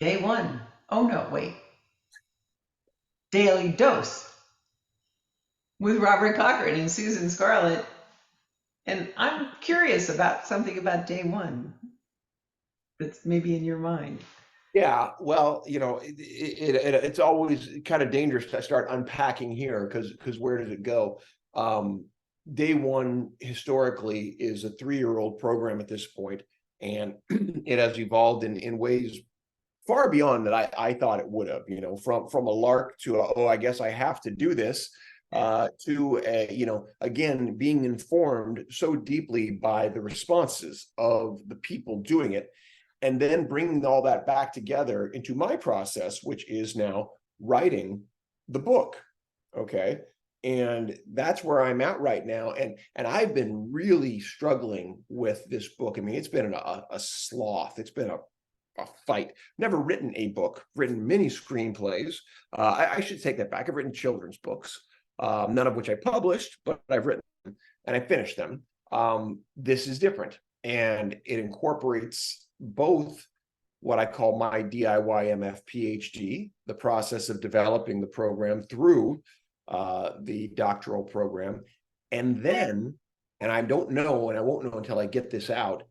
Day one. Oh no, wait. Daily Dose with Robert Cochran and Susan Scarlett. And I'm curious about something about day one that's maybe in your mind. Yeah, well, it's always kind of dangerous to start unpacking here because where does it go? Um, Day one historically is a 3-year-old program at this point, and it has evolved in ways far beyond that I thought it would have. From a lark to oh, I guess I have to do this, to again being informed so deeply by the responses of the people doing it and then bringing all that back together into my process, which is now writing the book. Okay. And that's where I'm at right now. And I've been really struggling with this book. I mean, it's been a sloth. It's been a fight. Never written a book, written many screenplays. I should take that back. I've written children's books, none of which I published, but I've written them and I finished them. This is different. And it incorporates both what I call my DIY MF PhD, the process of developing the program through the doctoral program. And then, and I don't know, and I won't know until I get this out,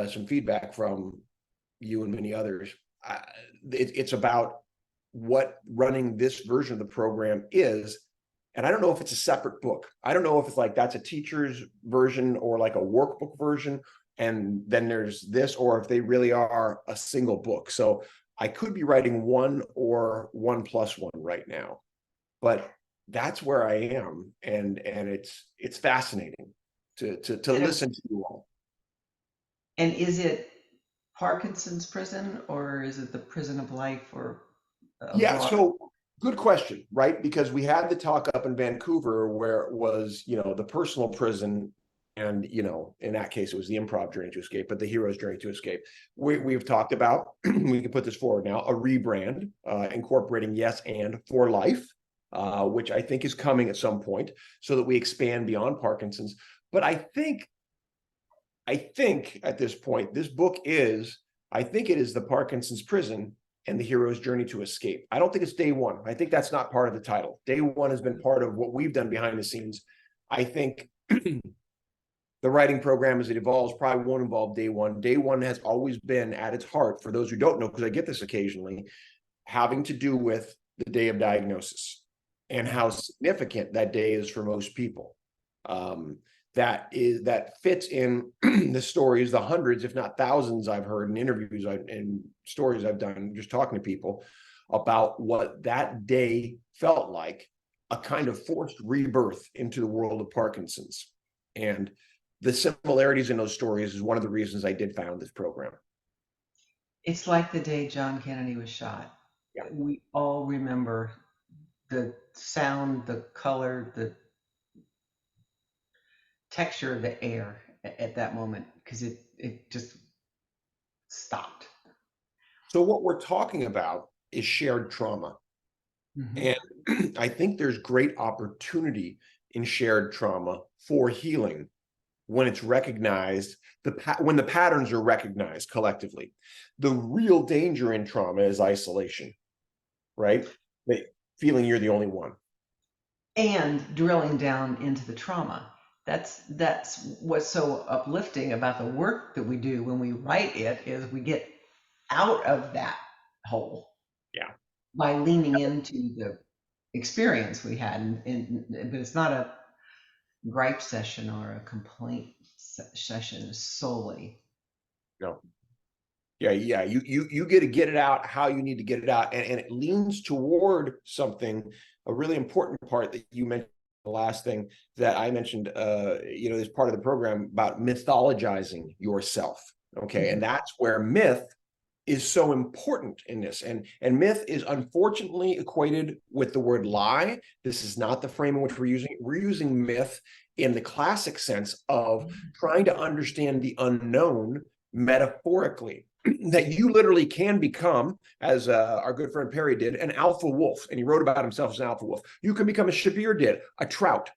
some feedback from you and many others. It's about what running this version of the program is. And I don't know if it's a separate book. I don't know if it's like that's a teacher's version or like a workbook version. And then there's this, or if they really are a single book. So I could be writing one or 1+1 right now, but that's where I am. And it's fascinating to And, listen to you all. and is it Parkinson's prison or is it the prison of life or a Yeah, broader? so good question, right? Because we had the talk up in Vancouver where it was, the personal prison, and in that case, it was the improv journey to escape, but the hero's journey to escape. We've talked about, we can put this forward now, a rebrand, incorporating yes and for life, which I think is coming at some point, so that we expand beyond Parkinson's. But I think at this point, this book is, I think it is the Parkinson's prison and the hero's journey to escape. I don't think it's day one. I think that's not part of the title. Day one has been part of what we've done behind the scenes. I think the writing program as it evolves probably won't involve day one. Day one has always been at its heart, for those who don't know, because I get this occasionally, having to do with the day of diagnosis and how significant that day is for most people. That fits in the stories, the hundreds, if not thousands, I've heard in interviews and stories I've done, just talking to people about what that day felt like, a kind of forced rebirth into the world of Parkinson's. And the similarities in those stories is one of the reasons I did found this program. It's like the day John Kennedy was shot. Yeah. We all remember the sound, the color, the texture of the air at that moment because it just stopped. So what we're talking about is shared trauma. Hmm. And I think there's great opportunity in shared trauma for healing when it's recognized, when the patterns are recognized collectively. The real danger in trauma is isolation, right? Feeling you're the only one. And drilling down into the trauma. That's what's so uplifting about the work that we do when we write it is we get out of that hole Yeah. by leaning into the experience we had. But it's not a gripe session or a complaint session solely. No. Yeah. You get to get it out how you need to get it out. And it leans toward something, a really important part that you mentioned, the last thing that I mentioned, as part of the program about mythologizing yourself. Okay. And that's where myth is so important in this. And myth is unfortunately equated with the word lie. This is not the frame in which we're using it. We're using myth in the classic sense of trying to understand the unknown metaphorically. That you literally can become, as our good friend Perry did, an alpha wolf, and he wrote about himself as an alpha wolf. You can become, as Shabir did, a trout.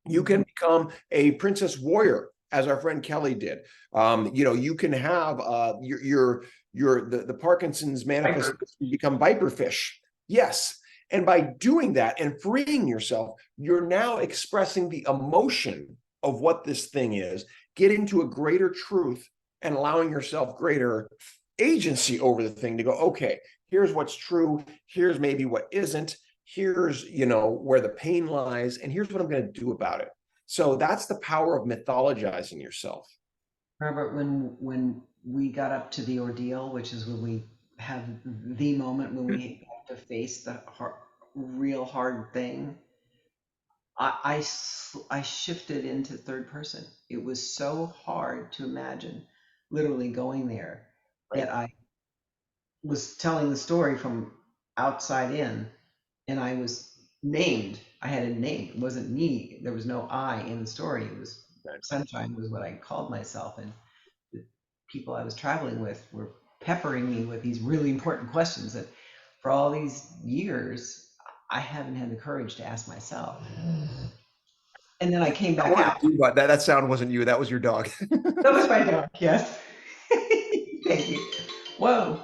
You can become a princess warrior as our friend Kelly did. You know, you can have the Parkinson's Viper. manifestation become viperfish. Yes. And by doing that and freeing yourself, you're now expressing the emotion of what this thing is, getting to a greater truth and allowing yourself greater agency over the thing to go, okay, here's what's true. Here's maybe what isn't. Here's, you know, where the pain lies, and here's what I'm going to do about it. So that's the power of mythologizing yourself. Robert, when we got up to the ordeal, which is when we have the moment when we have to face the real hard thing, I shifted into third person. It was so hard to imagine literally going there Right. that I was telling the story from outside in, and I was named. I had a name. It wasn't me. There was no I in the story. It was Right. Sunshine was what I called myself, and the people I was traveling with were peppering me with these really important questions that for all these years I haven't had the courage to ask myself. And then I came That back wasn't out. you, but that sound wasn't you. That was your dog. That was my dog, yes. Thank you. Whoa,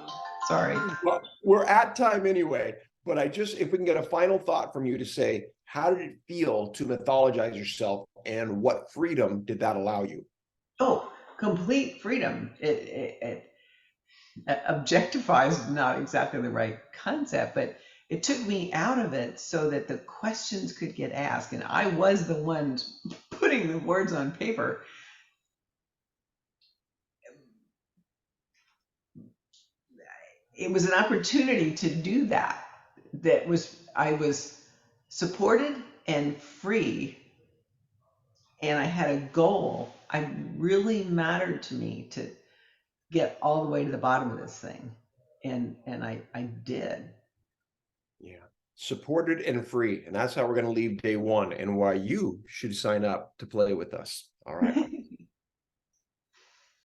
sorry. Well, we're at time anyway, but if we can get a final thought from you to say, how did it feel to mythologize yourself and what freedom did that allow you? Oh, complete freedom. It objectifies not exactly the right concept, but it took me out of it so that the questions could get asked. And I was the one putting the words on paper. It was an opportunity to do that. I was supported and free, and I had a goal. I really mattered to me to get all the way to the bottom of this thing. And I did. Yeah. Supported and free. And that's how we're going to leave day one and why you should sign up to play with us. All right.